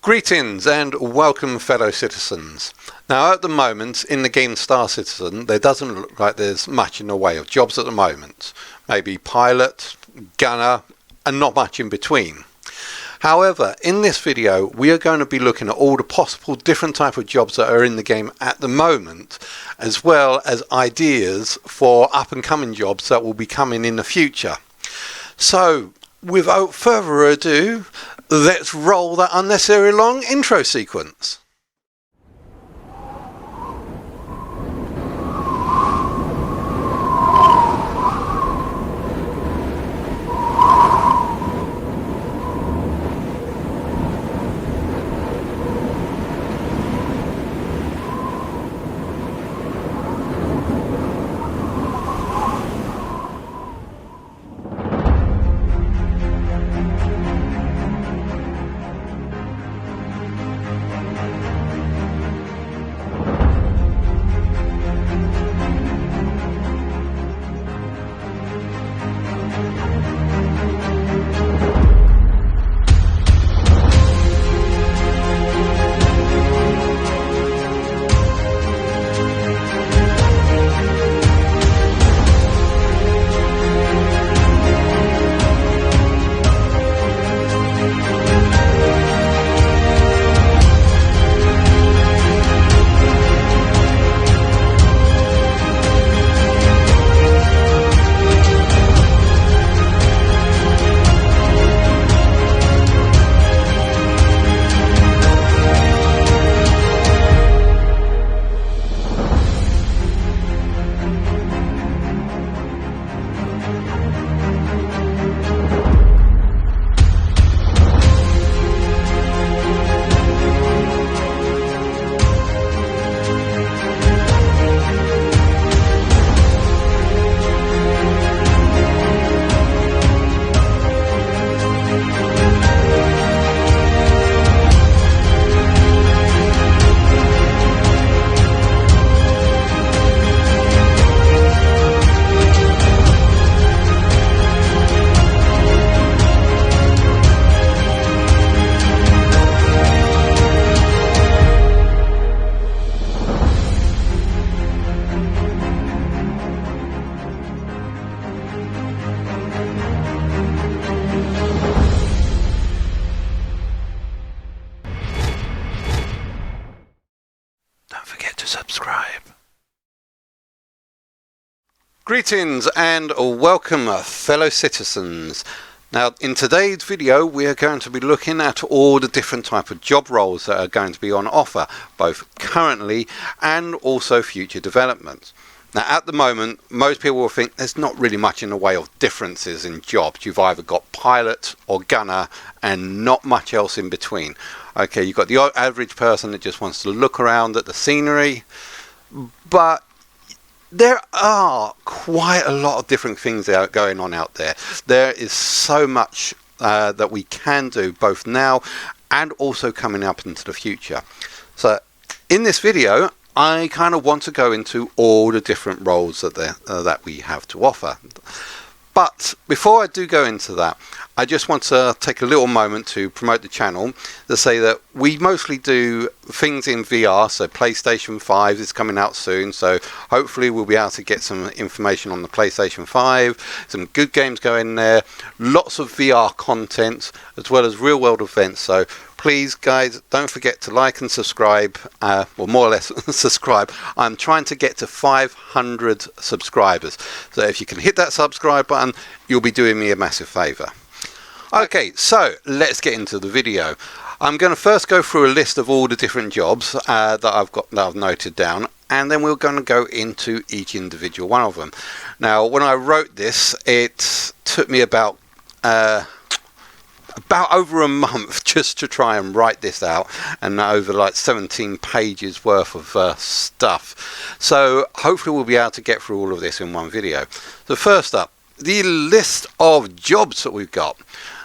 Greetings and welcome, fellow citizens. Now, at the moment in the game Star Citizen, there doesn't look like there's much in the way of jobs at the moment. Maybe pilot, gunner, and not much in between. However, in this video we are going to be looking at all the possible different type of jobs that are in the game at the moment, as well as ideas for up and coming jobs that will be coming in the future. So, without further ado, let's roll that unnecessary long intro sequence. Subscribe. Greetings and welcome, fellow citizens. Now, in today's video we are going to be looking at all the different type of job roles that are going to be on offer, both currently and also future developments. Now, at the moment, most people will think there's not really much in the way of differences in jobs. You've either got pilot or gunner and not much else in between. Okay, you've got the average person that just wants to look around at the scenery, but there are quite a lot of different things going on out there. There is so much that we can do both now and also coming up into the future. So in this video, I kind of want to go into all the different roles that we have to offer. But before I do go into that, I just want to take a little moment to promote the channel to say that we mostly do things in VR. So PlayStation 5 is coming out soon, so hopefully we'll be able to get some information on the PlayStation 5, some good games going there, lots of VR content as well as real world events. So please guys, don't forget to like and subscribe, or more or less subscribe. I'm trying to get to 500 subscribers, so if you can hit that subscribe button, you'll be doing me a massive favour. Okay, so let's get into the video. I'm going to first go through a list of all the different jobs that I've noted down, and then we're going to go into each individual one of them. Now, when I wrote this, it took me about over a month just to try and write this out, and over like 17 pages worth of stuff. So hopefully we'll be able to get through all of this in one video. So first up, the list of jobs that we've got.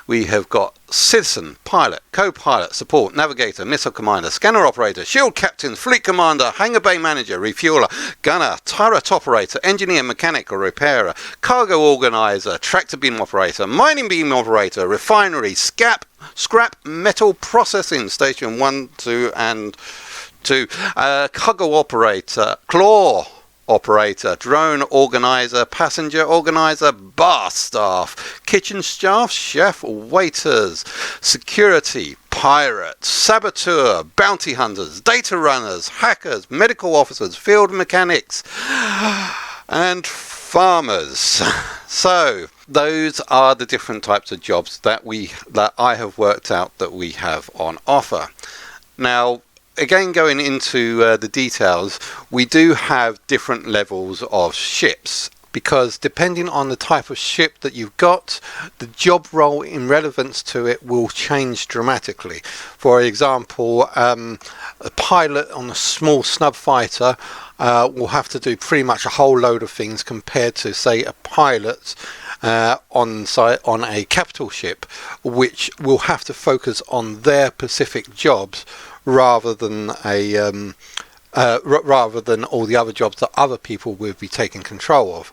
we have got citizen, pilot, co-pilot, support, navigator, missile commander, scanner operator, shield captain, fleet commander, hangar bay manager, refueler, gunner, turret operator, engineer, mechanic or repairer, cargo organiser, tractor beam operator, mining beam operator, refinery, scrap metal processing, station 1, 2 and 2, cargo operator, claw operator, drone organiser, passenger organiser, bar staff, kitchen staff, chef, waiters, security, pirates, saboteur, bounty hunters, data runners, hackers, medical officers, field mechanics and farmers. So those are the different types of jobs that I have worked out that we have on offer. Now, again, going into the details, we do have different levels of ships, because depending on the type of ship that you've got, the job role in relevance to it will change dramatically. For example, a pilot on a small snub fighter will have to do pretty much a whole load of things compared to, say, a pilot on a capital ship, which will have to focus on their specific jobs rather than all the other jobs that other people will be taking control of.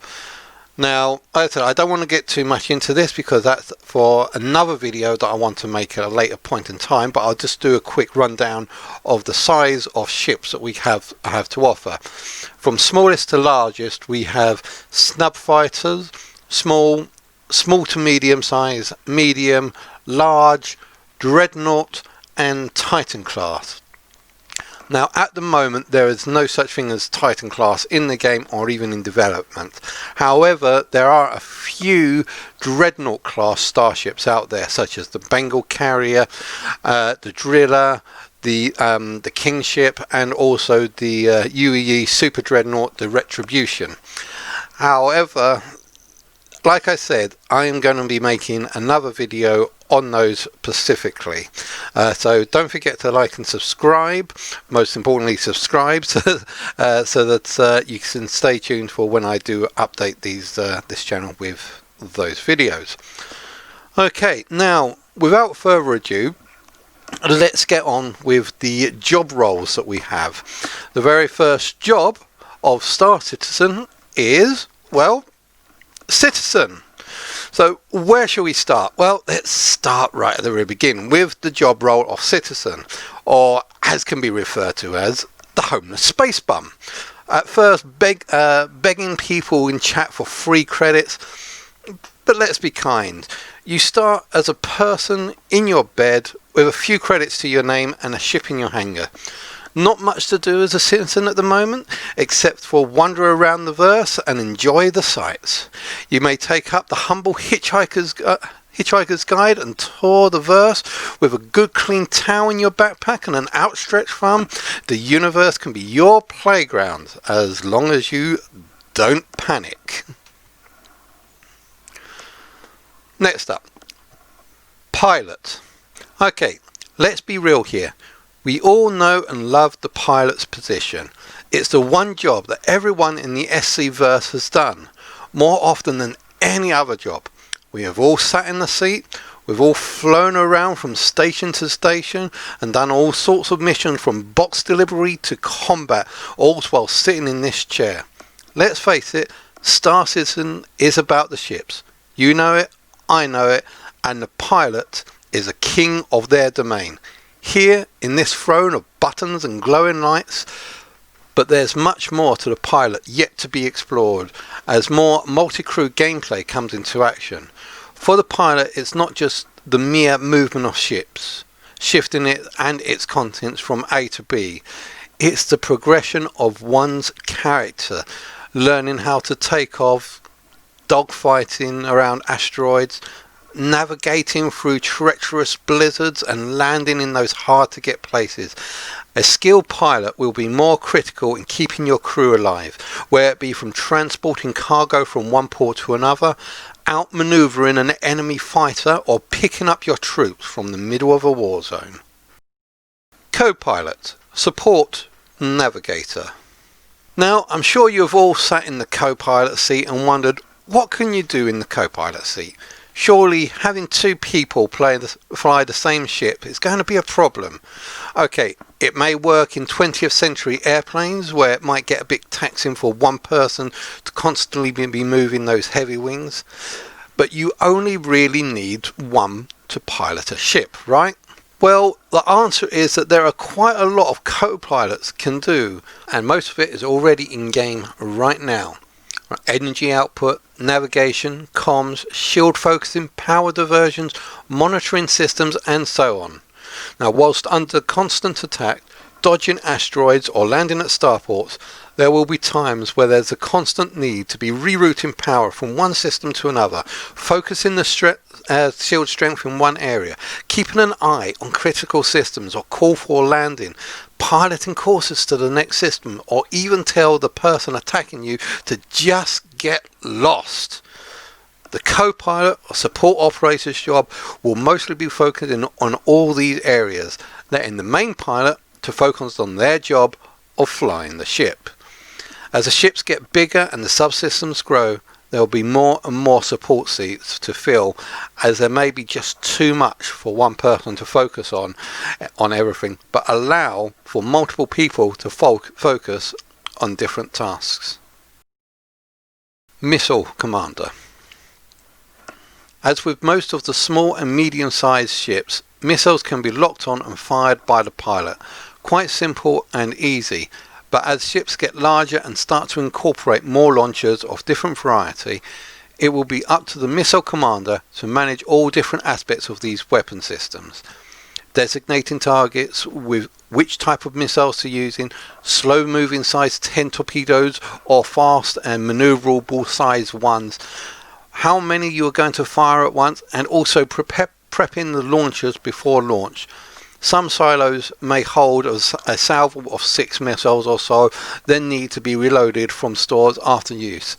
Now, I don't want to get too much into this because that's for another video that I want to make at a later point in time, but I'll just do a quick rundown of the size of ships that we have to offer. From smallest to largest, we have snub fighters, small to medium size, medium, large, dreadnought and Titan class. Now, at the moment there is no such thing as Titan class in the game or even in development. However, there are a few dreadnought class starships out there, such as the Bengal carrier, the driller, the Kingship, and also the UEE super dreadnought, the Retribution. However, like I said, I am going to be making another video on those specifically, so don't forget to like and subscribe. Most importantly, subscribe so that you can stay tuned for when I do update this channel with those videos. Okay, now without further ado, let's get on with the job roles that we have. The very first job of Star Citizen is, well, citizen. So where shall we start? Well, let's start right at the very beginning with the job role of citizen, or as can be referred to as the homeless space bum. At first begging people in chat for free credits, but let's be kind. You start as a person in your bed with a few credits to your name and a ship in your hangar. Not much to do as a citizen at the moment, except for wander around the verse and enjoy the sights. You may take up the humble Hitchhiker's Guide and tour the verse with a good clean towel in your backpack and an outstretched thumb. The universe can be your playground, as long as you don't panic. Next up, pilot. Okay, let's be real here. We all know and love the pilot's position. It's the one job that everyone in the SC verse has done, more often than any other job. We have all sat in the seat, we've all flown around from station to station and done all sorts of missions from box delivery to combat, all while sitting in this chair. Let's face it, Star Citizen is about the ships. You know it, I know it, and the pilot is a king of their domain. Here in this throne of buttons and glowing lights, but there's much more to the pilot yet to be explored as more multi-crew gameplay comes into action. For the pilot, it's not just the mere movement of ships, shifting it and its contents from A to B. It's the progression of one's character, learning how to take off, dogfighting around asteroids, navigating through treacherous blizzards and landing in those hard to get places. A skilled pilot will be more critical in keeping your crew alive, whether it be from transporting cargo from one port to another, outmaneuvering an enemy fighter, or picking up your troops from the middle of a war zone. Co-pilot, support, navigator. Now, I'm sure you've all sat in the co-pilot seat and wondered, what can you do in the co-pilot seat? Surely having two people fly the same ship is going to be a problem. Okay, it may work in 20th century airplanes where it might get a bit taxing for one person to constantly be moving those heavy wings, but you only really need one to pilot a ship, right? Well, the answer is that there are quite a lot of co-pilots can do, and most of it is already in game right now. Energy output, navigation, comms, shield focusing, power diversions, monitoring systems, and so on. Now, whilst under constant attack, dodging asteroids or landing at starports, there will be times where there's a constant need to be rerouting power from one system to another, focusing the shield strength in one area, keeping an eye on critical systems or call for landing, piloting courses to the next system, or even tell the person attacking you to just get lost. The co-pilot or support operator's job will mostly be focusing on all these areas, letting the main pilot to focus on their job of flying the ship. As the ships get bigger and the subsystems grow, there will be more and more support seats to fill, as there may be just too much for one person to focus on everything, but allow for multiple people to focus on different tasks. Missile Commander. As with most of the small and medium-sized ships, missiles can be locked on and fired by the pilot. Quite simple and easy. But as ships get larger and start to incorporate more launchers of different variety, it will be up to the missile commander to manage all different aspects of these weapon systems. Designating targets with which type of missiles to using, slow moving size 10 torpedoes or fast and maneuverable size ones, how many you are going to fire at once, and also prepping the launchers before launch. Some silos may hold a salvo of 6 missiles or so, then need to be reloaded from stores after use.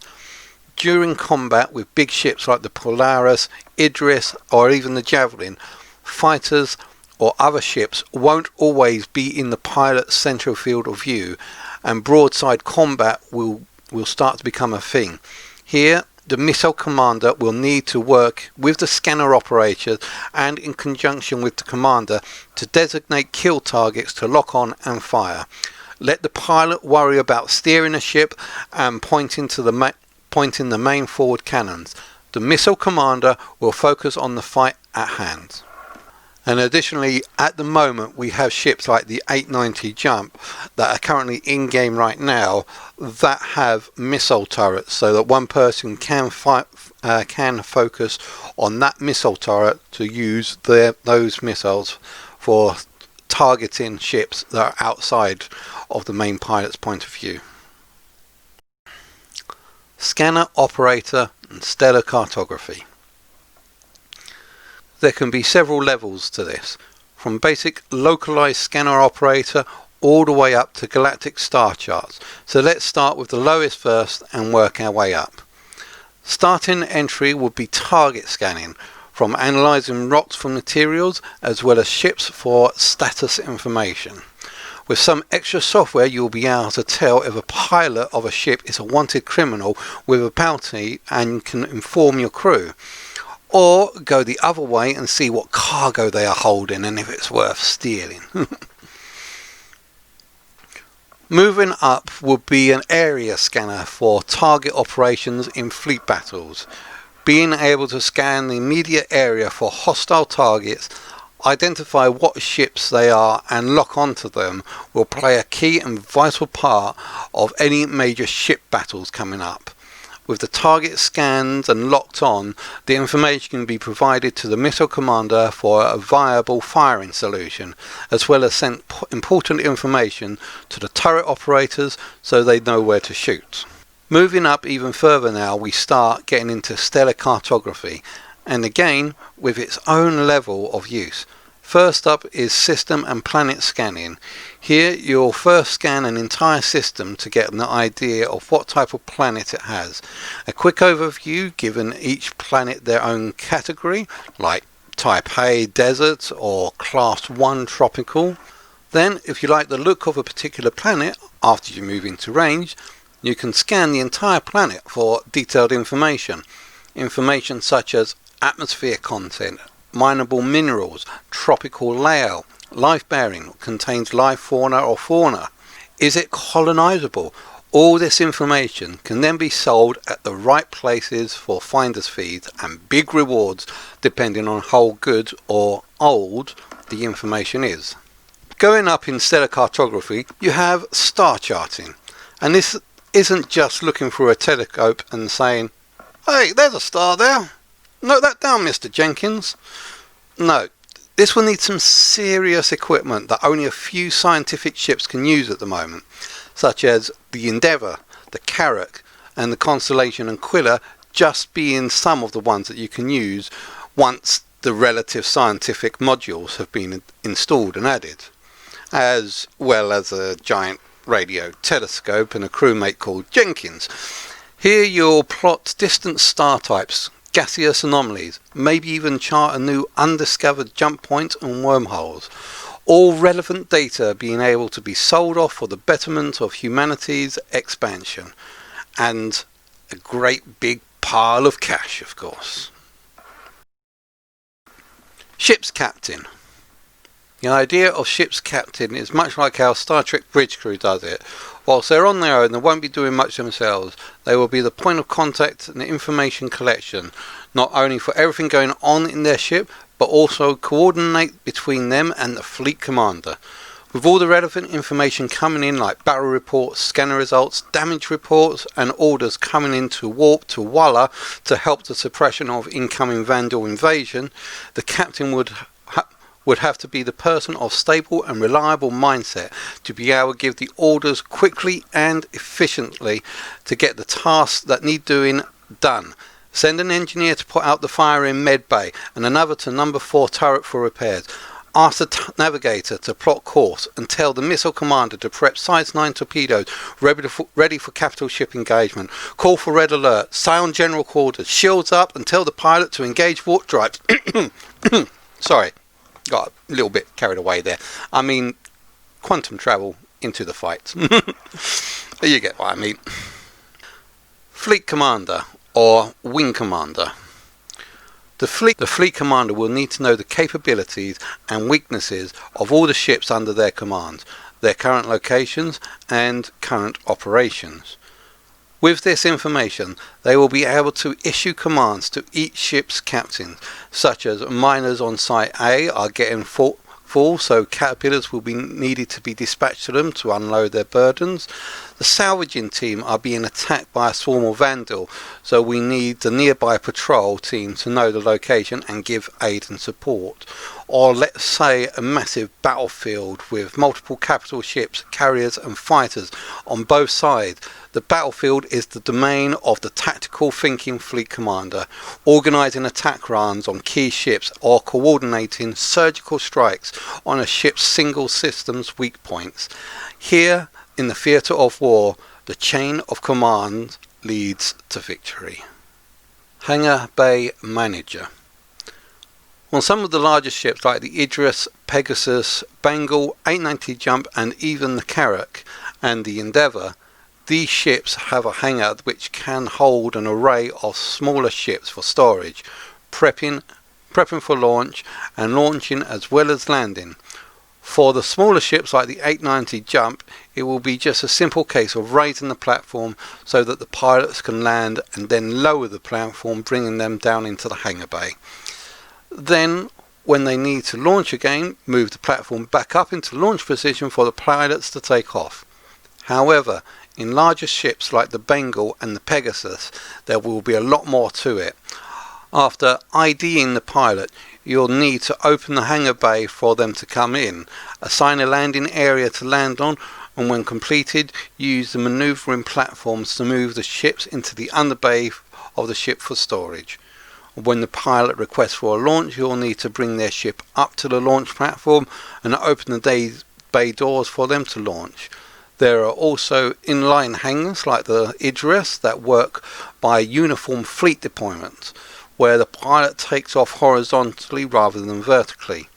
During combat with big ships like the Polaris, Idris, or even the Javelin, fighters or other ships won't always be in the pilot's central field of view, and broadside combat will start to become a thing. Here, the missile commander will need to work with the scanner operators and in conjunction with the commander to designate kill targets to lock on and fire. Let the pilot worry about steering a ship and pointing the main forward cannons. The missile commander will focus on the fight at hand. And additionally, at the moment we have ships like the 890 Jump that are currently in game right now that have missile turrets, so that one person can focus on that missile turret to use those missiles for targeting ships that are outside of the main pilot's point of view. Scanner operator and stellar cartography. There can be several levels to this, from basic localized scanner operator all the way up to galactic star charts. So let's start with the lowest first and work our way up. Starting entry would be target scanning, from analyzing rocks for materials as well as ships for status information. With some extra software you'll be able to tell if a pilot of a ship is a wanted criminal with a bounty and can inform your crew. Or go the other way and see what cargo they are holding and if it's worth stealing. Moving up would be an area scanner for target operations in fleet battles. Being able to scan the immediate area for hostile targets, identify what ships they are and lock onto them will play a key and vital part of any major ship battles coming up. With the target scanned and locked on, the information can be provided to the missile commander for a viable firing solution, as well as send important information to the turret operators so they know where to shoot. Moving up even further now, we start getting into stellar cartography, and again with its own level of use. First up is system and planet scanning. Here you'll first scan an entire system to get an idea of what type of planet it has. A quick overview giving each planet their own category, like type A desert or class 1 tropical. Then if you like the look of a particular planet after you move into range, you can scan the entire planet for detailed information. Information such as atmosphere content, mineable minerals, tropical layout, life bearing, contains live fauna or fauna. Is it colonizable? All this information can then be sold at the right places for finder's fees and big rewards depending on how good or old the information is. Going up in stellar cartography, you have star charting, and this isn't just looking through a telescope and saying, "Hey, there's a star there. Note that down, Mr. Jenkins." No, this will need some serious equipment that only a few scientific ships can use at the moment, such as the Endeavour, the Carrack, and the Constellation and Quiller, just being some of the ones that you can use once the relative scientific modules have been installed and added, as well as a giant radio telescope and a crewmate called Jenkins. Here you'll plot distant star types, gaseous anomalies, maybe even chart a new undiscovered jump point and wormholes. All relevant data being able to be sold off for the betterment of humanity's expansion. And a great big pile of cash, of course. Ship's captain. The idea of ship's captain is much like how Star Trek bridge crew does it. Whilst they're on their own, they won't be doing much themselves. They will be the point of contact and information collection, not only for everything going on in their ship, but also coordinate between them and the fleet commander. With all the relevant information coming in, like battle reports, scanner results, damage reports, and orders coming in to warp to Walla to help the suppression of incoming Vandal invasion, the captain would have to be the person of stable and reliable mindset to be able to give the orders quickly and efficiently to get the tasks that need doing done. Send an engineer to put out the fire in Med Bay and another to number 4 turret for repairs. Ask the Navigator to plot course and tell the missile commander to prep size 9 torpedoes ready for capital ship engagement. Call for red alert, sound general quarters, shields up, and tell the pilot to engage warp drive. Sorry, got a little bit carried away there. I mean, quantum travel into the fight. You get what I mean. Fleet commander or wing commander. The fleet commander will need to know the capabilities and weaknesses of all the ships under their command, their current locations and current operations. With this information, they will be able to issue commands to each ship's captain, such as miners on Site A are getting full, so caterpillars will be needed to be dispatched to them to unload their burdens. The salvaging team are being attacked by a swarm of Vandal, so we need the nearby patrol team to know the location and give aid and support. Or let's say a massive battlefield with multiple capital ships, carriers and fighters on both sides. The battlefield is the domain of the tactical thinking fleet commander, organising attack runs on key ships or coordinating surgical strikes on a ship's single system's weak points. Here, in the theatre of war, the chain of command leads to victory. Hangar Bay Manager. On some of the larger ships like the Idris, Pegasus, Bengal, 890 Jump and even the Carrack and the Endeavour, these ships have a hangar which can hold an array of smaller ships for storage, prepping for launch and launching as well as landing. For the smaller ships like the 890 Jump, it will be just a simple case of raising the platform so that the pilots can land and then lower the platform, bringing them down into the hangar bay. Then, when they need to launch again, move the platform back up into launch position for the pilots to take off. However, in larger ships like the Bengal and the Pegasus, there will be a lot more to it. After IDing the pilot, you'll need to open the hangar bay for them to come in, assign a landing area to land on, and when completed, use the manoeuvring platforms to move the ships into the underbay of the ship for storage. When the pilot requests for a launch, you'll need to bring their ship up to the launch platform and open the bay doors for them to launch. There are also inline hangars like the Idris that work by uniform fleet deployment, where the pilot takes off horizontally rather than vertically.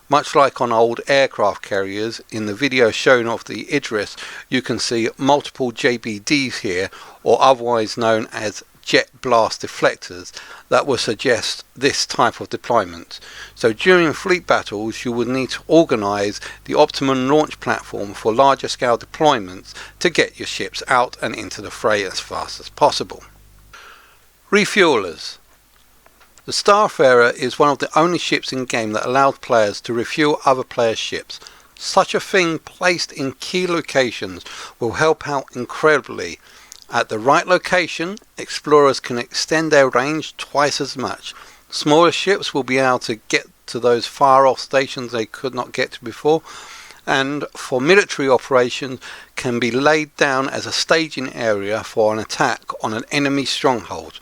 Much like on old aircraft carriers, in the video shown of the Idris, you can see multiple JBDs here, or otherwise known as jet blast deflectors that will suggest this type of deployment. So during fleet battles you would need to organise the optimum launch platform for larger scale deployments to get your ships out and into the fray as fast as possible. Refuelers. The Starfarer is one of the only ships in game that allows players to refuel other players' ships. Such a thing placed in key locations will help out incredibly. At the right location, explorers can extend their range twice as much. Smaller ships will be able to get to those far off stations they could not get to before, and for military operations can be laid down as a staging area for an attack on an enemy stronghold.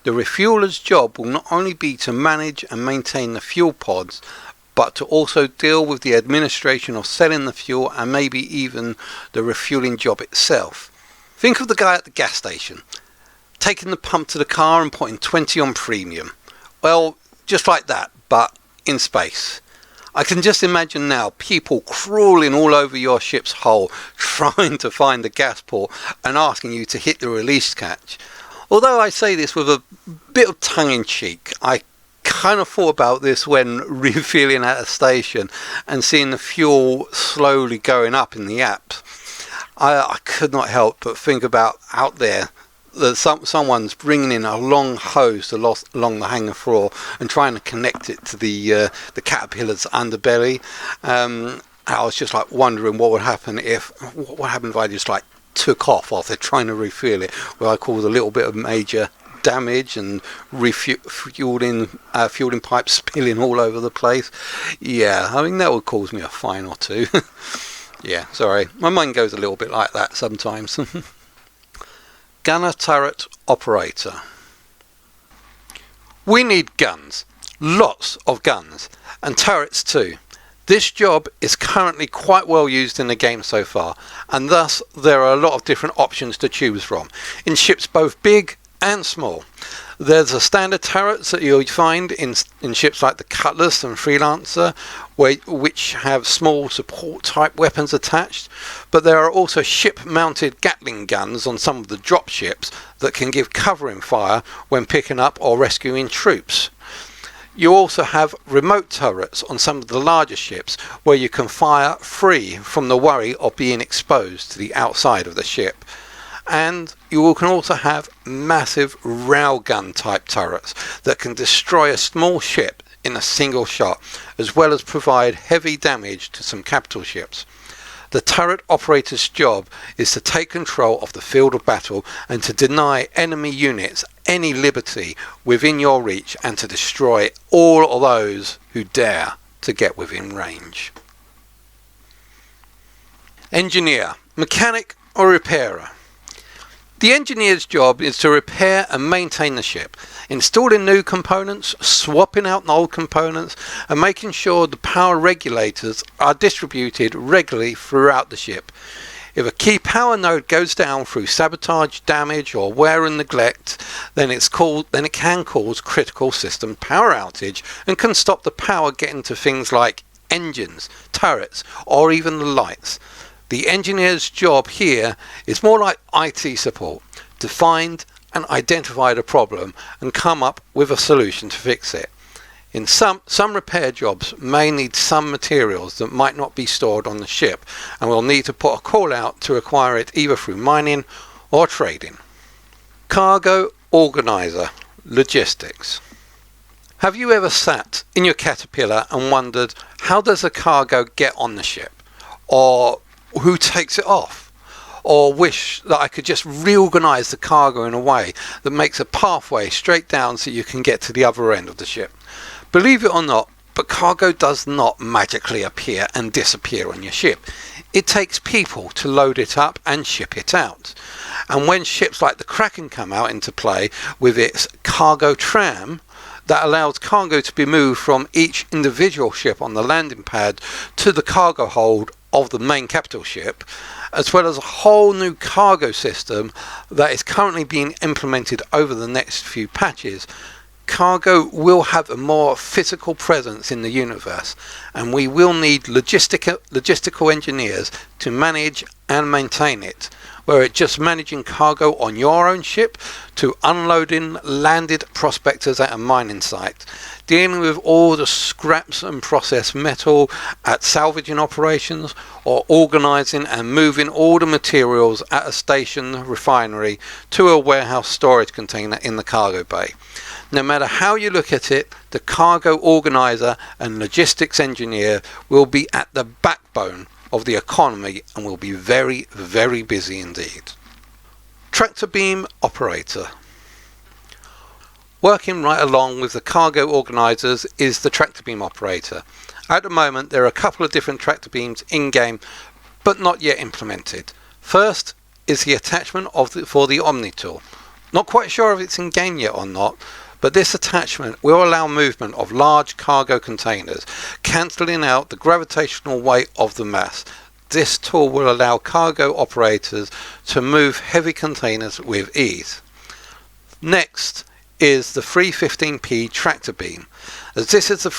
The refueler's job will not only be to manage and maintain the fuel pods, but to also deal with the administration of selling the fuel and maybe even the refueling job itself. Think of the guy at the gas station, taking the pump to the car and putting 20 on premium. Well, just like that, but in space. I can just imagine now people crawling all over your ship's hull trying to find the gas port and asking you to hit the release catch. Although I say this with a bit of tongue in cheek, I kind of thought about this when refueling at a station and seeing the fuel slowly going up in the app. I could not help but think about out there that someone's bringing in a long hose along the hangar floor and trying to connect it to the caterpillar's underbelly. I was just like wondering what would happen if I just like took off while they're trying to refuel it, where I caused a little bit of major damage and fueling pipes spilling all over the place. Yeah, I mean that would cause me a fine or two. Yeah, sorry, my mind goes a little bit like that sometimes. Gunner turret operator. We need guns, lots of guns, and turrets too. This job is currently quite well used in the game so far, and thus there are a lot of different options to choose from, in ships both big and small. There's the standard turrets that you'll find in ships like the Cutlass and Freelancer, which have small support type weapons attached, but there are also ship mounted Gatling guns on some of the drop ships that can give covering fire when picking up or rescuing troops. You also have remote turrets on some of the larger ships where you can fire free from the worry of being exposed to the outside of the ship. And you can also have massive railgun type turrets that can destroy a small ship in a single shot, as well as provide heavy damage to some capital ships. The turret operator's job is to take control of the field of battle and to deny enemy units any liberty within your reach and to destroy all of those who dare to get within range. Engineer, mechanic or repairer. The engineer's job is to repair and maintain the ship, installing new components, swapping out old components, and making sure the power regulators are distributed regularly throughout the ship. If a key power node goes down through sabotage, damage, or wear and neglect, then it can cause critical system power outage and can stop the power getting to things like engines, turrets, or even the lights. The engineer's job here is more like IT support, to find and identify the problem and come up with a solution to fix it. In some repair jobs may need some materials that might not be stored on the ship and will need to put a call out to acquire it either through mining or trading. Cargo organiser, logistics. Have you ever sat in your caterpillar and wondered how does the cargo get on the ship? Or who takes it off? Or wish that I could just reorganise the cargo in a way that makes a pathway straight down so you can get to the other end of the ship? Believe it or not, but cargo does not magically appear and disappear on your ship. It takes people to load it up and ship it out. And when ships like the Kraken come out into play with its cargo tram, that allows cargo to be moved from each individual ship on the landing pad to the cargo hold of the main capital ship, as well as a whole new cargo system that is currently being implemented over the next few patches. cargo will have a more physical presence in the universe, and we will need logistical engineers to manage and maintain it, where it's just managing cargo on your own ship to unloading landed prospectors at a mining site, dealing with all the scraps and processed metal at salvaging operations, or organising and moving all the materials at a station refinery to a warehouse storage container in the cargo bay. No matter how you look at it, the cargo organiser and logistics engineer will be at the backbone of the economy and will be very, very busy indeed. Tractor beam operator. Working right along with the cargo organisers is the tractor beam operator. At the moment there are a couple of different tractor beams in game, but not yet implemented. First is the attachment for the Omni tool. Not quite sure if it's in game yet or not, but this attachment will allow movement of large cargo containers, cancelling out the gravitational weight of the mass. This tool will allow cargo operators to move heavy containers with ease. Next is the 315p tractor beam. As this is a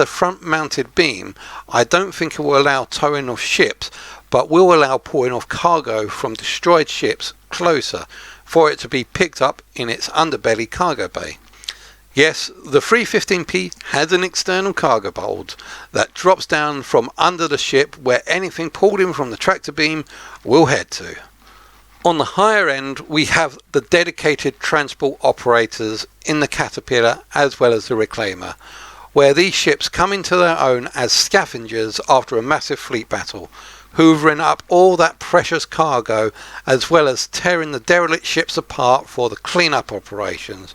front-mounted beam, I don't think it will allow towing of ships, but will allow pulling off cargo from destroyed ships closer, for it to be picked up in its underbelly cargo bay. Yes, the 315p has an external cargo hold that drops down from under the ship, where anything pulled in from the tractor beam will head to. On the higher end we have the dedicated transport operators in the Caterpillar as well as the Reclaimer, where these ships come into their own as scavengers after a massive fleet battle, hoovering up all that precious cargo as well as tearing the derelict ships apart for the clean-up operations.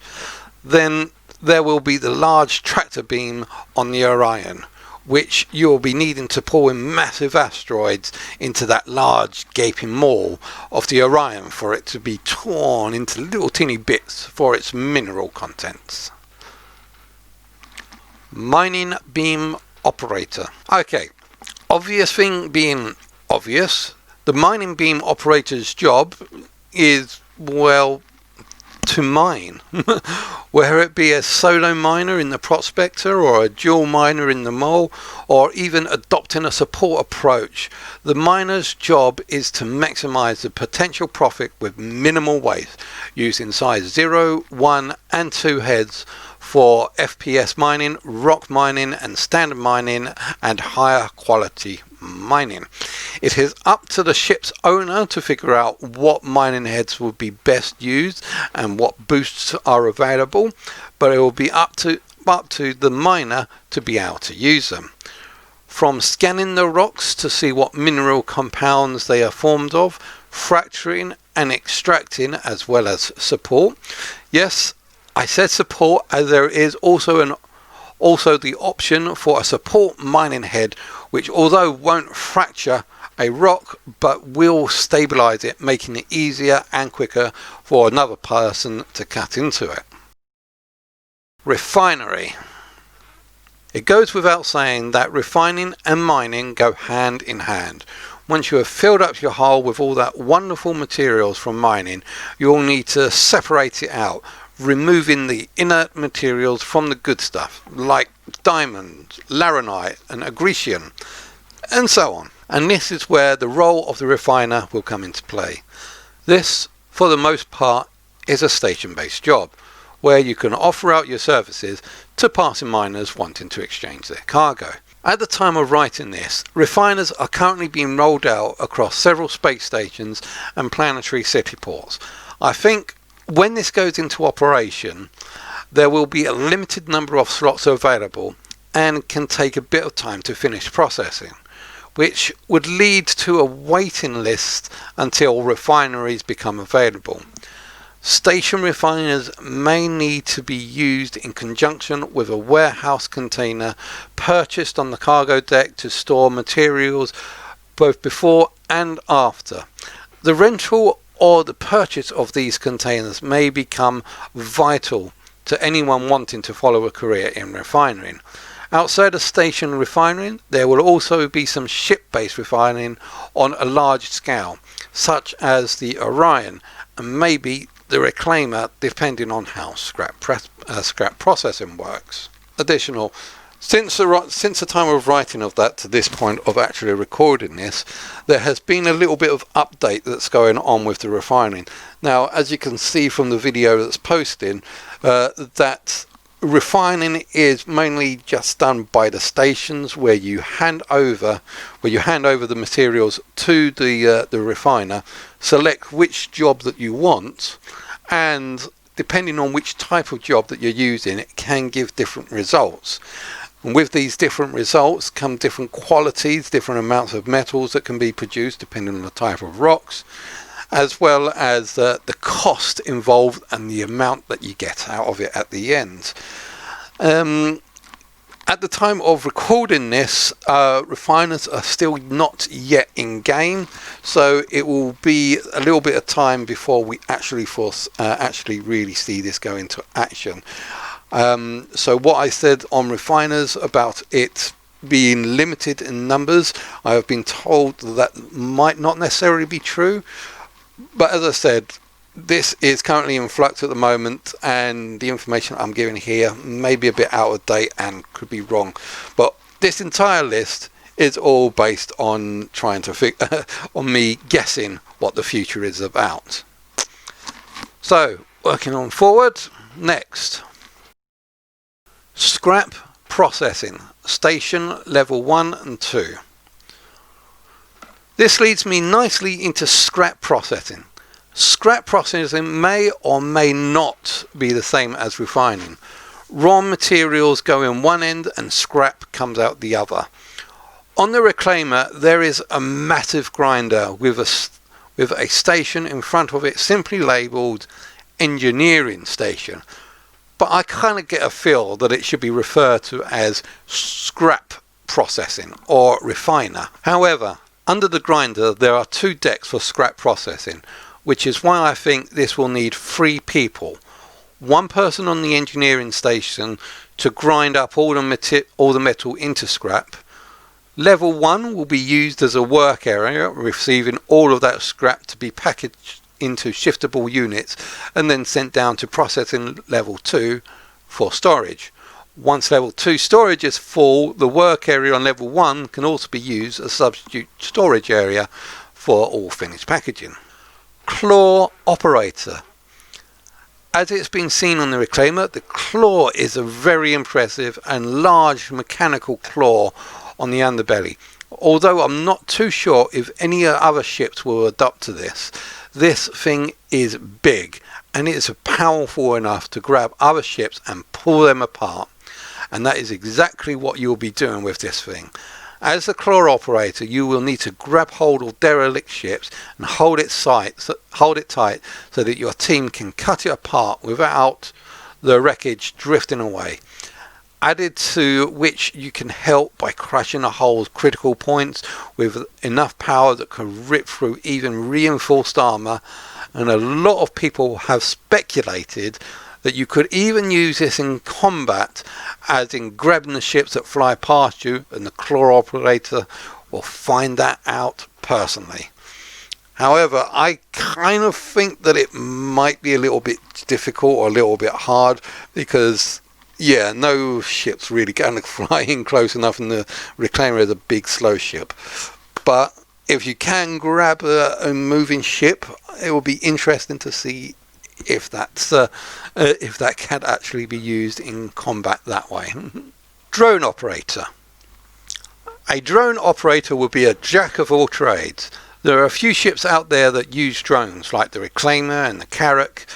Then there will be the large tractor beam on the Orion, which you will be needing to pull in massive asteroids into that large gaping maw of the Orion for it to be torn into little teeny bits for its mineral contents. Mining beam operator. Okay, obvious thing being obvious, the mining beam operator's job is, well, to mine. Whether it be a solo miner in the prospector or a dual miner in the mole, or even adopting a support approach, the miner's job is to maximize the potential profit with minimal waste, using size 0, 1 and 2 heads for FPS mining, rock mining and standard mining and higher quality mining. It is up to the ship's owner to figure out what mining heads would be best used and what boosts are available, but it will be up to the miner to be able to use them. From scanning the rocks to see what mineral compounds they are formed of, fracturing and extracting, as well as support. Yes, I said support, as there is also the option for a support mining head, which although won't fracture a rock but will stabilize it, making it easier and quicker for another person to cut into it. Refinery. It goes without saying that refining and mining go hand in hand. Once you have filled up your hull with all that wonderful materials from mining, you'll need to separate it out, removing the inert materials from the good stuff like diamonds, laranite and agrician and so on. And this is where the role of the refiner will come into play. This, for the most part, is a station-based job where you can offer out your services to passing miners wanting to exchange their cargo. At the time of writing this, refiners are currently being rolled out across several space stations and planetary city ports. I think when this goes into operation, there will be a limited number of slots available and can take a bit of time to finish processing, which would lead to a waiting list until refineries become available. Station refiners may need to be used in conjunction with a warehouse container purchased on the cargo deck to store materials both before and after. The rental or the purchase of these containers may become vital to anyone wanting to follow a career in refining. Outside of station refining, there will also be some ship-based refining on a large scale, such as the Orion, and maybe the reclaimer depending on how scrap processing works. Additional, since the time of writing of that to this point of actually recording this, there has been a little bit of update that's going on with the refining. Now, as you can see from the video that's posted, that refining is mainly just done by the stations where you hand over the materials to the refiner, select which job that you want, and depending on which type of job that you're using, it can give different results. And with these different results come different qualities, different amounts of metals that can be produced depending on the type of rocks, as well as the cost involved and the amount that you get out of it at the end. At the time of recording this, refiners are still not yet in game, so it will be a little bit of time before we actually really see this go into action. So what I said on refiners about it being limited in numbers, I have been told that might not necessarily be true, but as I said, this is currently in flux at the moment, and the information I'm giving here may be a bit out of date and could be wrong, but this entire list is all based on trying to on me guessing what the future is about. So working on forward, next, scrap processing, station level 1 and 2. This leads me nicely into scrap processing. Scrap processing may or may not be the same as refining. Raw materials go in one end and scrap comes out the other. On the reclaimer there is a massive grinder with a station in front of it simply labelled engineering station. But I kind of get a feel that it should be referred to as scrap processing or refiner. However, under the grinder there are 2 decks for scrap processing, which is why I think this will need 3 people. 1 person on the engineering station to grind up all the metal into scrap. Level 1 will be used as a work area, receiving all of that scrap to be packaged into shiftable units and then sent down to processing level 2 for storage. Once level 2 storage is full, the work area on level 1 can also be used as a substitute storage area for all finished packaging. Claw operator. As it's been seen on the reclaimer, the claw is a very impressive and large mechanical claw on the underbelly. Although I'm not too sure if any other ships will adopt to this. This thing is big and it is powerful enough to grab other ships and pull them apart, and that is exactly what you'll be doing with this thing. As the claw operator, you will need to grab hold of derelict ships and hold it tight so that your team can cut it apart without the wreckage drifting away. Added to which you can help by crushing a hull's critical points with enough power that can rip through even reinforced armour, and a lot of people have speculated that you could even use this in combat, as in grabbing the ships that fly past you, and the claw operator will find that out personally. However, I kind of think that it might be a little bit difficult or a little bit hard, because yeah, no ship's really going to fly in close enough, and the reclaimer is a big slow ship. But if you can grab a moving ship, it will be interesting to see if that can actually be used in combat that way. Drone operator. A drone operator will be a jack of all trades. There are a few ships out there that use drones, like the reclaimer and the carrack.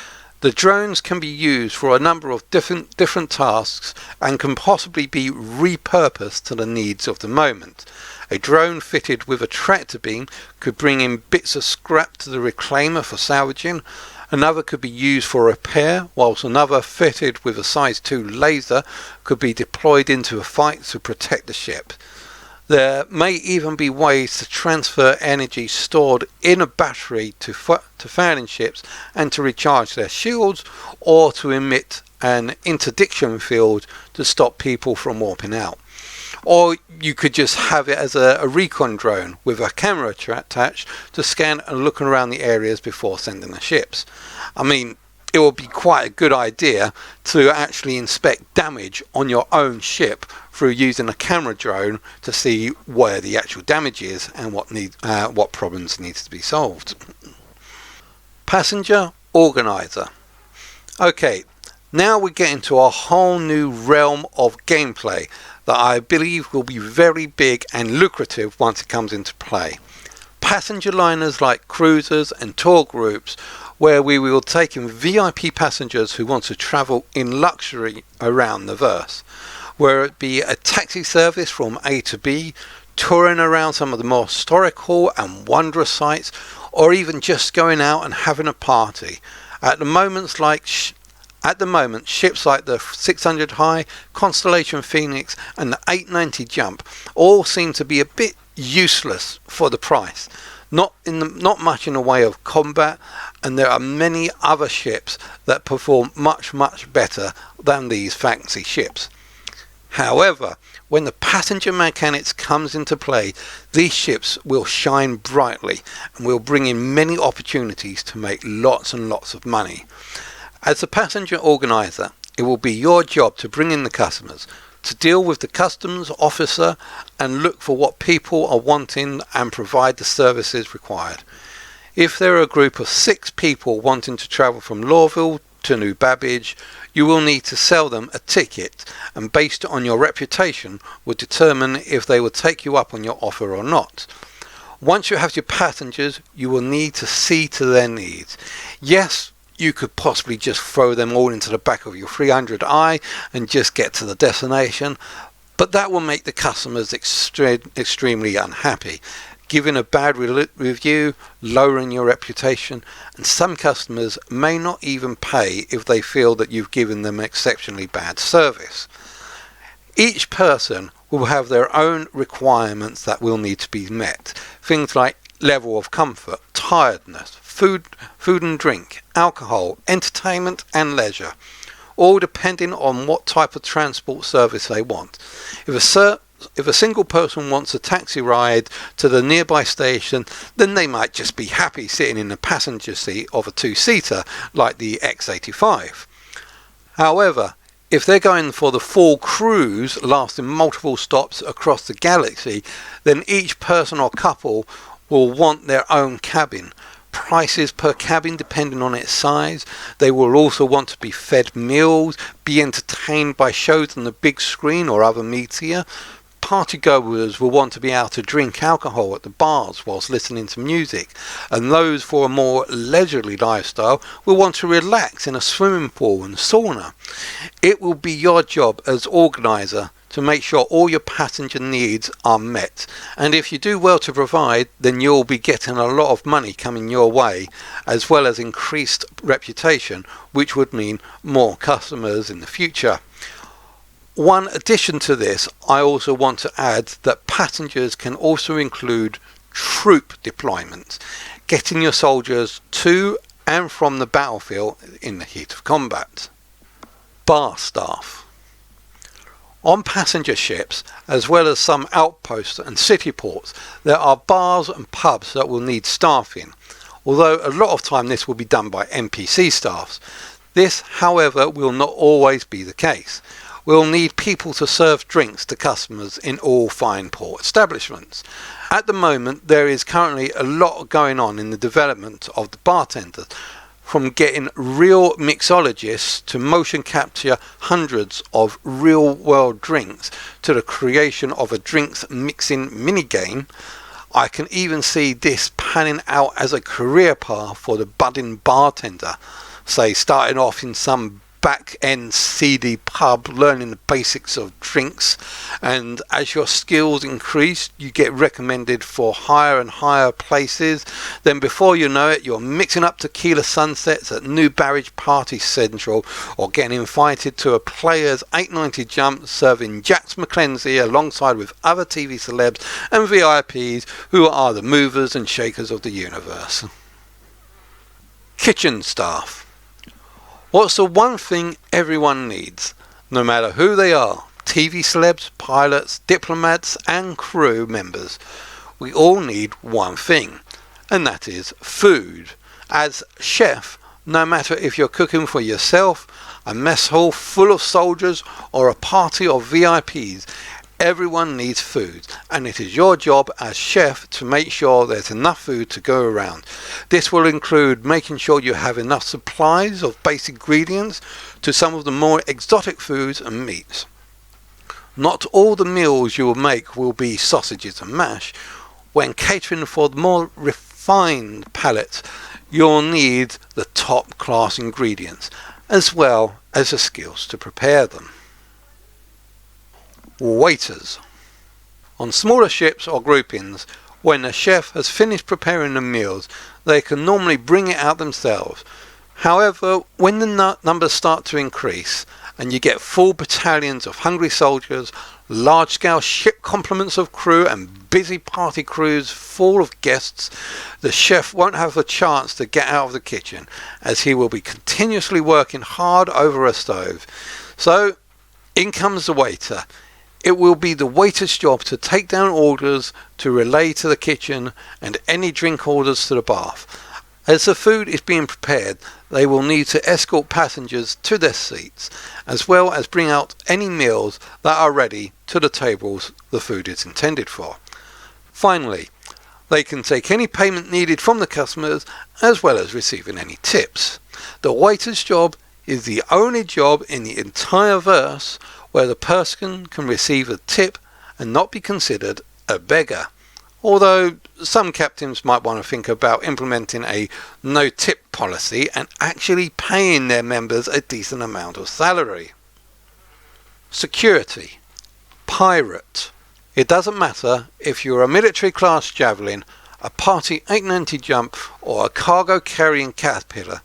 The drones can be used for a number of different tasks and can possibly be repurposed to the needs of the moment. A drone fitted with a tractor beam could bring in bits of scrap to the reclaimer for salvaging. Another could be used for repair, whilst another fitted with a size 2 laser could be deployed into a fight to protect the ship. There may even be ways to transfer energy stored in a battery to failing ships and to recharge their shields, or to emit an interdiction field to stop people from warping out. Or you could just have it as a recon drone with a camera attached to scan and look around the areas before sending the ships. I mean, it would be quite a good idea to actually inspect damage on your own ship through using a camera drone to see where the actual damage is and what problems needs to be solved. Passenger organiser. Okay, now we get into a whole new realm of gameplay that I believe will be very big and lucrative once it comes into play. Passenger liners like cruisers and tour groups, where we will take in VIP passengers who want to travel in luxury around the verse, where it be a taxi service from A to B, touring around some of the more historical and wondrous sites, or even just going out and having a party. At the moment, ships like the 600 High, Constellation Phoenix and the 890 Jump all seem to be a bit useless for the price. Not much in the way of combat, and there are many other ships that perform much better than these fancy ships. However, when the passenger mechanics comes into play, these ships will shine brightly and will bring in many opportunities to make lots and lots of money. As a passenger organiser, it will be your job to bring in the customers, to deal with the customs officer and look for what people are wanting and provide the services required. If there are a group of 6 people wanting to travel from Lorville to New Babbage, you will need to sell them a ticket, and based on your reputation will determine if they will take you up on your offer or not. Once you have your passengers, you will need to see to their needs. Yes, you could possibly just throw them all into the back of your 300i and just get to the destination, but that will make the customers extremely unhappy, giving a bad review, lowering your reputation, and some customers may not even pay if they feel that you've given them exceptionally bad service. Each person will have their own requirements that will need to be met. Things like level of comfort, tiredness, food and drink, alcohol, entertainment and leisure, all depending on what type of transport service they want. If a single person wants a taxi ride to the nearby station, then they might just be happy sitting in the passenger seat of a 2-seater like the X85. However, if they're going for the full cruise lasting multiple stops across the galaxy, then each person or couple will want their own cabin. Prices per cabin depending on its size. They will also want to be fed meals, be entertained by shows on the big screen or other media. Partygoers will want to be able to drink alcohol at the bars whilst listening to music, and those for a more leisurely lifestyle will want to relax in a swimming pool and sauna. It will be your job as organiser to make sure all your passenger needs are met, and if you do well to provide, then you'll be getting a lot of money coming your way, as well as increased reputation, which would mean more customers in the future. One addition to this, I also want to add that passengers can also include troop deployments, getting your soldiers to and from the battlefield in the heat of combat. Bar staff. On passenger ships, as well as some outposts and city ports, there are bars and pubs that will need staffing, although a lot of time this will be done by NPC staffs. This, however, will not always be the case. We'll need people to serve drinks to customers in all fine port establishments. At the moment, there is currently a lot going on in the development of the bartenders, from getting real mixologists to motion capture hundreds of real world drinks to the creation of a drinks mixing minigame. I can even see this panning out as a career path for the budding bartender, say starting off in some back-end seedy pub learning the basics of drinks, and as your skills increase you get recommended for higher and higher places. Then before you know it, you're mixing up tequila sunsets at New Babbage Party Central, or getting invited to a player's 890 Jump serving Jax McKenzie alongside with other TV celebs and VIPs who are the movers and shakers of the universe. Kitchen staff. What's the one thing everyone needs, no matter who they are? TV celebs, pilots, diplomats and crew members. We all need one thing, and that is food. As chef, No matter if you're cooking for yourself, a mess hall full of soldiers, or a party of VIPs, everyone needs food, and it is your job as chef to make sure there's enough food to go around. This will include making sure you have enough supplies of basic ingredients to some of the more exotic foods and meats. Not all the meals you will make will be sausages and mash. When catering for the more refined palates, you'll need the top class ingredients, as well as the skills to prepare them. Waiters. On smaller ships or groupings, when a chef has finished preparing the meals, they can normally bring it out themselves. However, when the numbers start to increase and you get full battalions of hungry soldiers, large-scale ship complements of crew and busy party crews full of guests, the chef won't have a chance to get out of the kitchen, as he will be continuously working hard over a stove. So, in comes the waiter. It will be the waiter's job to take down orders to relay to the kitchen and any drink orders to the bath. As the food is being prepared, they will need to escort passengers to their seats, as well as bring out any meals that are ready to the tables the food is intended for. Finally, they can take any payment needed from the customers, as well as receiving any tips. The waiter's job is the only job in the entire verse where the person can receive a tip and not be considered a beggar. Although some captains might want to think about implementing a no-tip policy and actually paying their members a decent amount of salary. Security. Pirate. It doesn't matter if you're a military class javelin, a party 890 jump, or a cargo carrying caterpillar.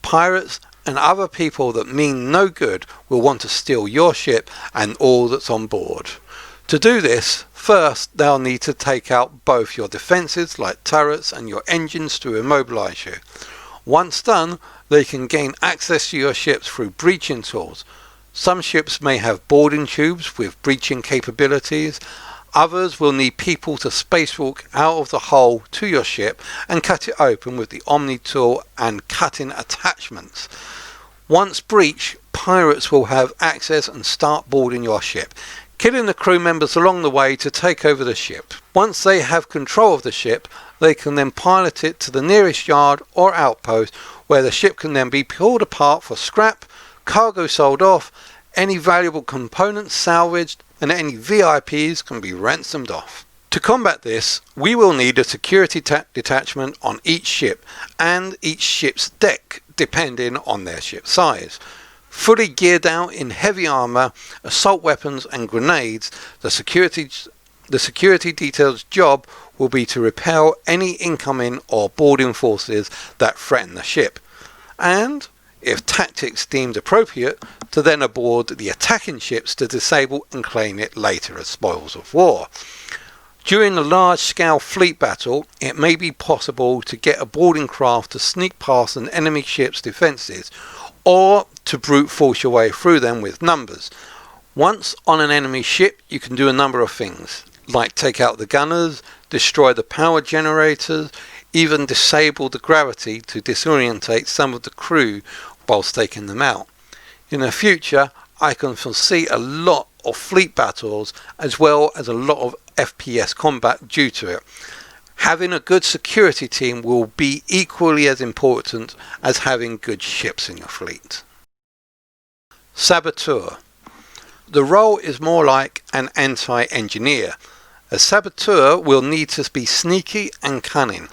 Pirates and other people that mean no good will want to steal your ship and all that's on board. To do this, first they'll need to take out both your defences like turrets and your engines to immobilise you. Once done, they can gain access to your ships through breaching tools. Some ships may have boarding tubes with breaching capabilities. Others will need people to spacewalk out of the hull to your ship and cut it open with the Omni tool and cutting attachments. Once breached, pirates will have access and start boarding your ship, killing the crew members along the way to take over the ship. Once they have control of the ship, they can then pilot it to the nearest yard or outpost, where the ship can then be pulled apart for scrap, cargo sold off, any valuable components salvaged, and any VIPs can be ransomed off. To combat this, we will need a security detachment on each ship and each ship's deck, depending on their ship size. Fully geared out in heavy armour, assault weapons and grenades, the security detail's job will be to repel any incoming or boarding forces that threaten the ship, and, if tactics deemed appropriate, to then aboard the attacking ships to disable and claim it later as spoils of war. During a large-scale fleet battle, it may be possible to get a boarding craft to sneak past an enemy ship's defences, or to brute force your way through them with numbers. Once on an enemy ship, you can do a number of things, like take out the gunners, destroy the power generators, even disable the gravity to disorientate some of the crew whilst taking them out. In the future, I can foresee a lot of fleet battles as well as a lot of FPS combat due to it. Having a good security team will be equally as important as having good ships in your fleet. Saboteur. The role is more like an anti-engineer. A saboteur will need to be sneaky and cunning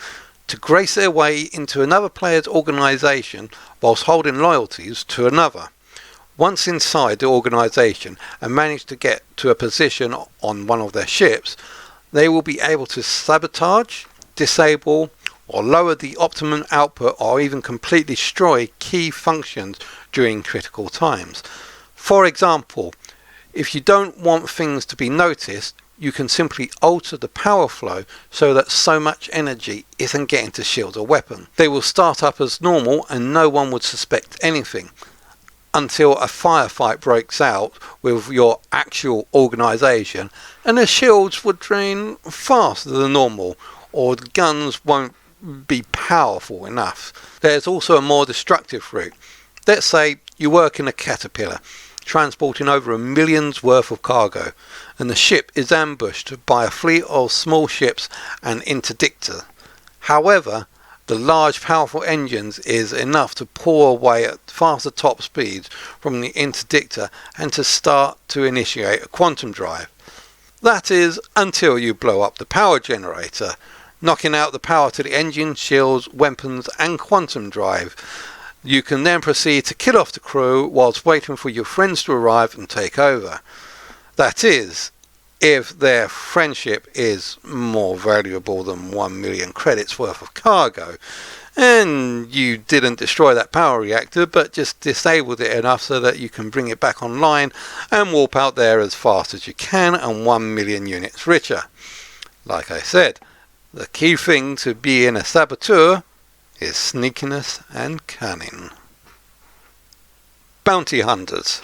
to grace their way into another player's organisation whilst holding loyalties to another. Once inside the organisation and manage to get to a position on one of their ships, they will be able to sabotage, disable, or lower the optimum output, or even completely destroy key functions during critical times. For example, if you don't want things to be noticed, you can simply alter the power flow so that so much energy isn't getting to shield a weapon. They will start up as normal and no one would suspect anything, until a firefight breaks out with your actual organisation and the shields would drain faster than normal, or the guns won't be powerful enough. There's also a more destructive route. Let's say you work in a caterpillar, transporting over $1 million's worth of cargo, and the ship is ambushed by a fleet of small ships and interdictor. However, the large powerful engines is enough to pour away at faster top speeds from the interdictor and to start to initiate a quantum drive. That is, until you blow up the power generator, knocking out the power to the engine, shields, weapons and quantum drive. You can then proceed to kill off the crew whilst waiting for your friends to arrive and take over. That is, if their friendship is more valuable than 1 million credits worth of cargo, and you didn't destroy that power reactor but just disabled it enough so that you can bring it back online and warp out there as fast as you can and 1 million units richer. Like I said, the key thing to being a saboteur is sneakiness and cunning. Bounty hunters.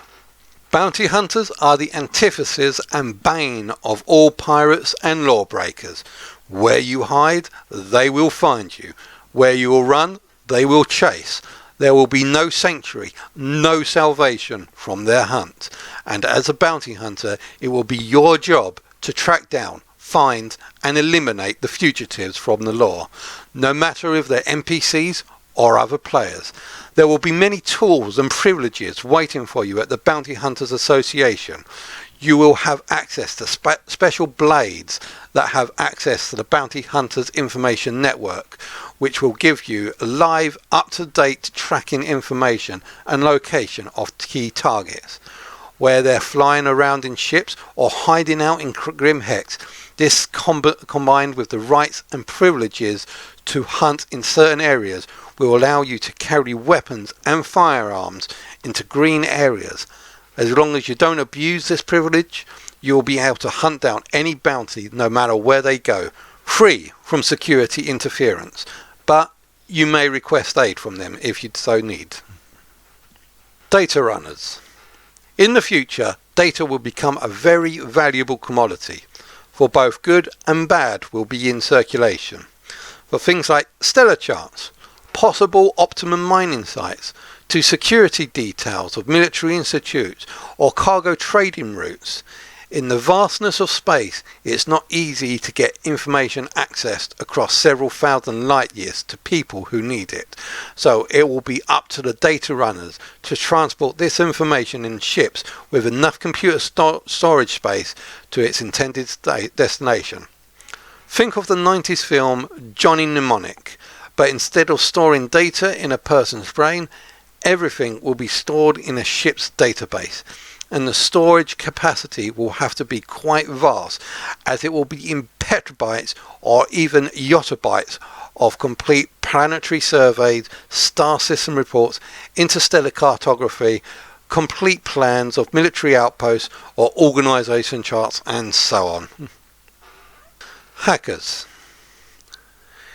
Bounty hunters are the antithesis and bane of all pirates and lawbreakers. Where you hide, they will find you. Where you will run, they will chase. There will be no sanctuary, no salvation from their hunt. And as a bounty hunter, it will be your job to track down, find and eliminate the fugitives from the law, no matter if they're NPCs or other players. There will be many tools and privileges waiting for you at the Bounty Hunters Association. You will have access to special blades that have access to the Bounty Hunters Information Network, which will give you live, up-to-date tracking information and location of key targets. Where they're flying around in ships or hiding out in grim hex. This combined with the rights and privileges to hunt in certain areas will allow you to carry weapons and firearms into green areas. As long as you don't abuse this privilege, you will be able to hunt down any bounty no matter where they go, free from security interference. But you may request aid from them if you so need. Data runners. In the future, data will become a very valuable commodity, for both good and bad will be in circulation. For things like stellar charts, possible optimum mining sites, to security details of military institutes or cargo trading routes. In the vastness of space, it's not easy to get information accessed across several thousand light years to people who need it. So it will be up to the data runners to transport this information in ships with enough computer storage space to its intended destination. Think of the 90s film Johnny Mnemonic, but instead of storing data in a person's brain, everything will be stored in a ship's database. And the storage capacity will have to be quite vast, as it will be in petabytes or even yottabytes of complete planetary surveys, star system reports, interstellar cartography, complete plans of military outposts or organisation charts, and so on. Hackers.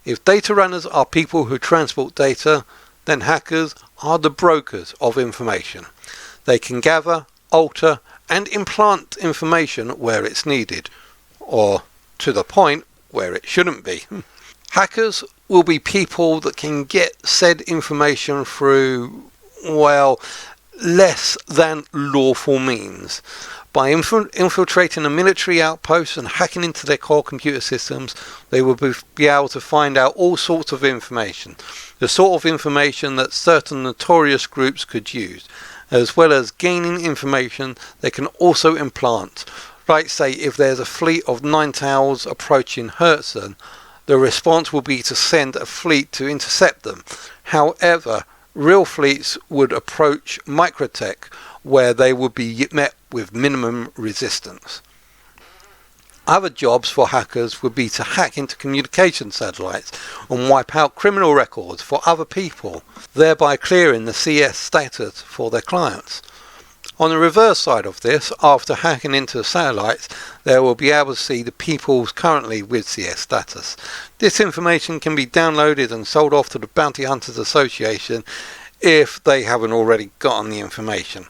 If data runners are people who transport data, then hackers are the brokers of information. They can gather, alter and implant information where it's needed, or to the point where it shouldn't be. Hackers will be people that can get said information through, well, less than lawful means. By infiltrating a military outpost and hacking into their core computer systems, they will be able to find out all sorts of information, the sort of information that certain notorious groups could use. As well as gaining information they can also implant. Like say if there's a fleet of Ninetales approaching Herzen, the response will be to send a fleet to intercept them. However, real fleets would approach Microtech where they would be met with minimum resistance. Other jobs for hackers would be to hack into communication satellites and wipe out criminal records for other people, thereby clearing the CS status for their clients. On the reverse side of this, after hacking into satellites, they will be able to see the people currently with CS status. This information can be downloaded and sold off to the Bounty Hunters Association if they haven't already gotten the information.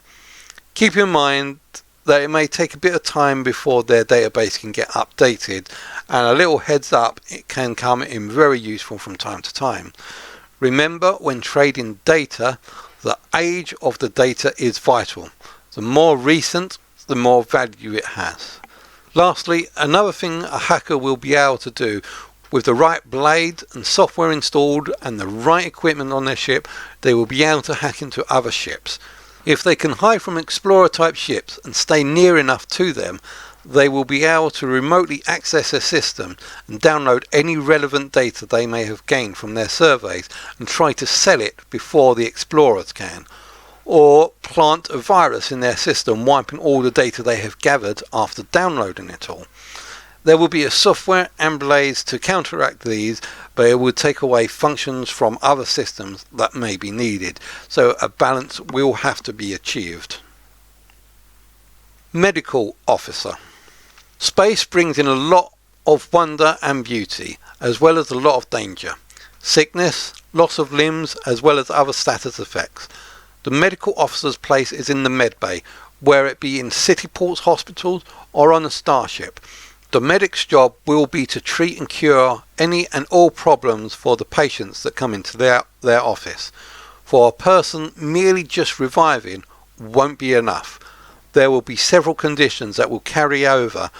Keep in mind that it may take a bit of time before their database can get updated, and a little heads up, it can come in very useful from time to time. Remember, when trading data, the age of the data is vital. The more recent, the more value it has. Lastly, another thing a hacker will be able to do, with the right blade and software installed and the right equipment on their ship, they will be able to hack into other ships. If they can hide from Explorer type ships and stay near enough to them, they will be able to remotely access their system and download any relevant data they may have gained from their surveys and try to sell it before the Explorers can, or plant a virus in their system, wiping all the data they have gathered after downloading it all. There will be a software and blades to counteract these, but it will take away functions from other systems that may be needed, so a balance will have to be achieved. Medical Officer. Space brings in a lot of wonder and beauty, as well as a lot of danger. Sickness, loss of limbs, as well as other status effects. The medical officer's place is in the medbay, where it be in city ports, hospitals, or on a starship. The medic's job will be to treat and cure any and all problems for the patients that come into their office. For a person merely just reviving won't be enough. There will be several conditions that will carry over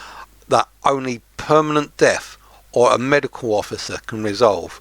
that only permanent death or a medical officer can resolve.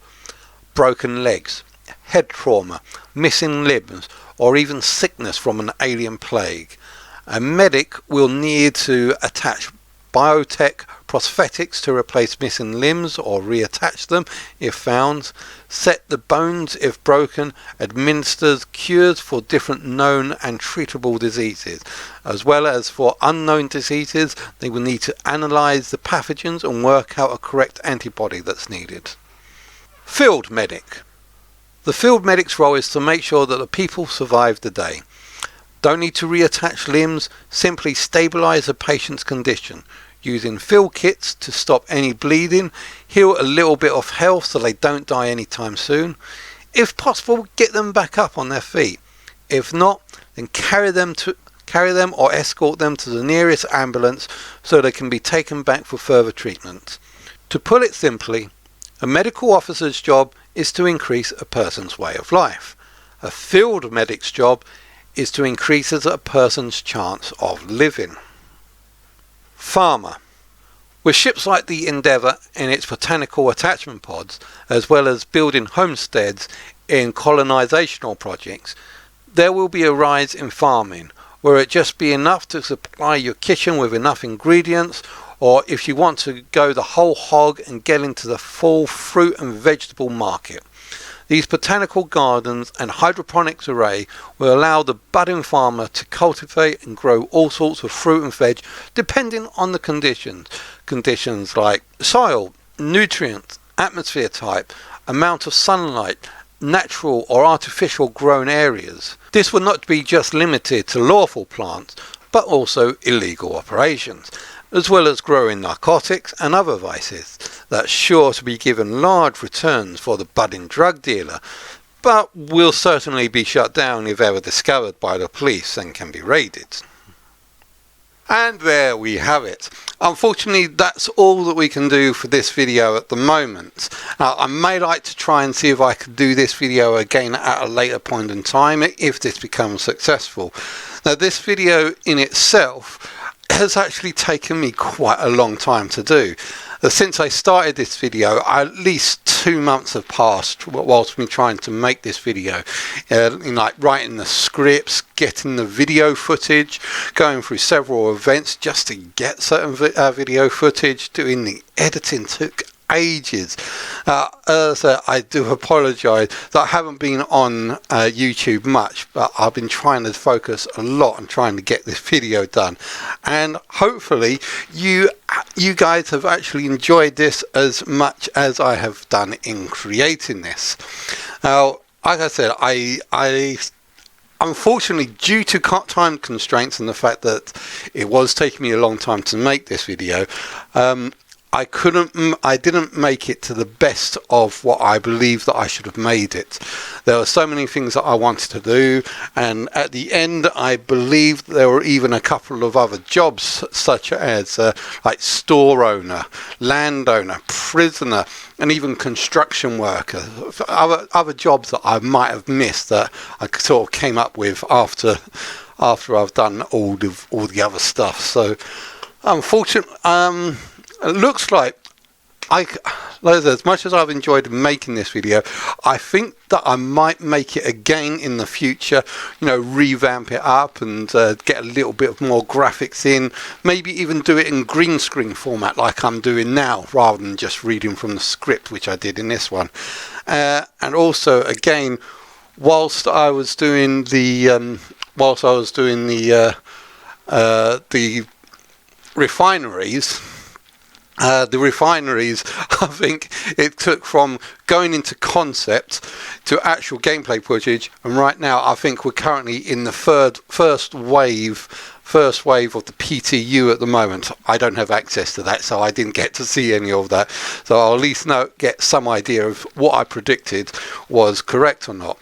Broken legs, head trauma, missing limbs, or even sickness from an alien plague. A medic will need to attach biotech prosthetics to replace missing limbs or reattach them if found, set the bones if broken, administers cures for different known and treatable diseases. As well as for unknown diseases, they will need to analyse the pathogens and work out a correct antibody that's needed. Field Medic. The field medic's role is to make sure that the people survive the day. Don't need to reattach limbs, simply stabilise the patient's condition, using field kits to stop any bleeding, heal a little bit of health so they don't die anytime soon. If possible, get them back up on their feet. If not, then carry them or escort them to the nearest ambulance so they can be taken back for further treatment. To put it simply, a medical officer's job is to increase a person's way of life. A field medic's job is to increase a person's chance of living. Farmer. With ships like the Endeavour and its botanical attachment pods, as well as building homesteads in colonisational projects, there will be a rise in farming, where it just be enough to supply your kitchen with enough ingredients, or if you want to go the whole hog and get into the full fruit and vegetable market. These botanical gardens and hydroponics array will allow the budding farmer to cultivate and grow all sorts of fruit and veg depending on the conditions. Conditions like soil, nutrients, atmosphere type, amount of sunlight, natural or artificial grown areas. This will not be just limited to lawful plants, but also illegal operations, as well as growing narcotics and other vices that's sure to be given large returns for the budding drug dealer, but will certainly be shut down if ever discovered by the police and can be raided. And there we have it. Unfortunately, that's all that we can do for this video at the moment. I may like to try and see if I could do this video again at a later point in time if this becomes successful. Now, this video in itself has actually taken me quite a long time to do. Since I started this video, at least 2 months have passed whilst me trying to make this video, like writing the scripts, getting the video footage, going through several events just to get certain video footage, doing the editing took ages. So I do apologise that I haven't been on YouTube much, but I've been trying to focus a lot on trying to get this video done, and hopefully you guys have actually enjoyed this as much as I have done in creating this. Now, like I said, I unfortunately, due to time constraints and the fact that it was taking me a long time to make this video, I didn't make it to the best of what I believe that I should have made it. There were so many things that I wanted to do, and at the end I believe there were even a couple of other jobs, such as like store owner, landowner, prisoner, and even construction worker. Other jobs that I might have missed that I sort of came up with after I've done all the other stuff. So unfortunately, it looks like as much as I've enjoyed making this video, I think that I might make it again in the future, you know, revamp it up and get a little bit of more graphics in, maybe even do it in green screen format like I'm doing now, rather than just reading from the script, which I did in this one. And also, again, whilst I was doing the refineries, I think it took from going into concept to actual gameplay footage, and right now I think we're currently in the first wave of the PTU at the moment. I don't have access to that, so I didn't get to see any of that, so I'll at least get some idea of what I predicted was correct or not.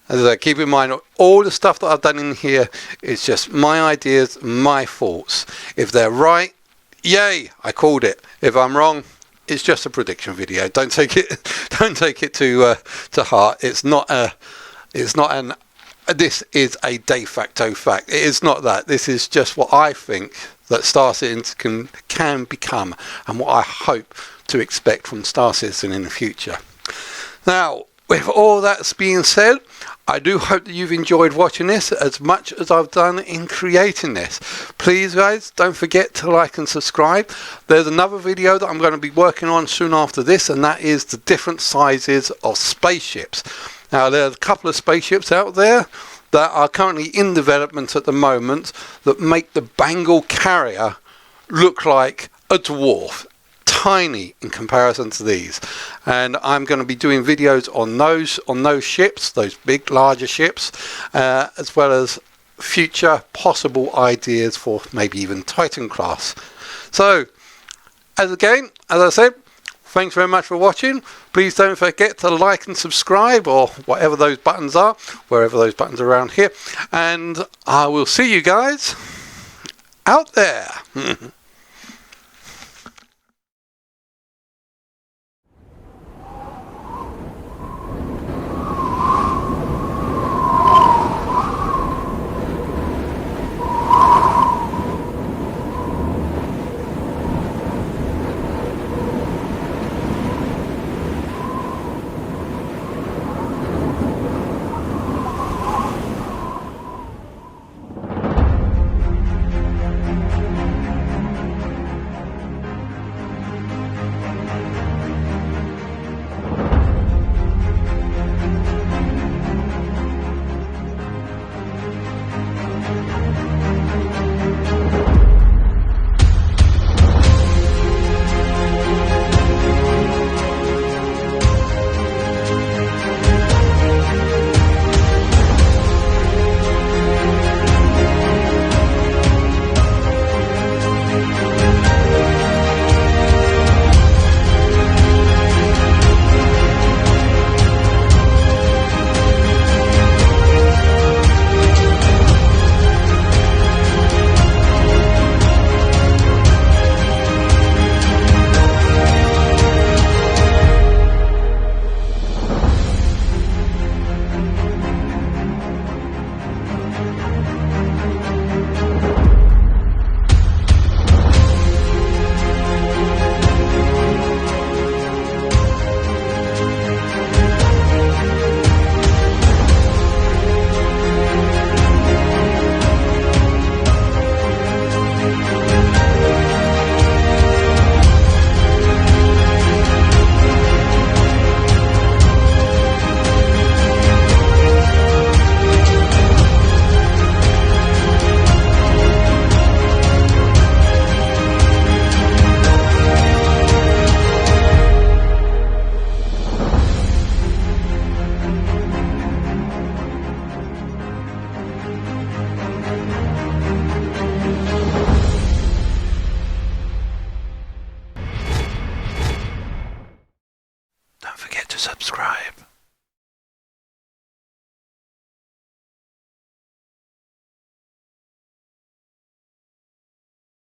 As I say, keep in mind, all the stuff that I've done in here is just my ideas, my thoughts. If they're right, yay, I called it. If I'm wrong, it's just a prediction video. Don't take it to heart. This is a de facto fact. It is not that. This is just what I think that Star Citizen can become, and what I hope to expect from Star Citizen in the future. Now, with all that being said, I do hope that you've enjoyed watching this as much as I've done in creating this. Please guys, don't forget to like and subscribe. There's another video that I'm going to be working on soon after this, and that is the different sizes of spaceships. Now, there's a couple of spaceships out there that are currently in development at the moment that make the Bengal carrier look like a dwarf. Tiny in comparison to these, and I'm going to be doing videos on those ships, those big larger ships, as well as future possible ideas for maybe even Titan class. So as I said, thanks very much for watching. Please don't forget to like and subscribe, or whatever those buttons are, wherever those buttons are around here, and I will see you guys out there. forget to subscribe.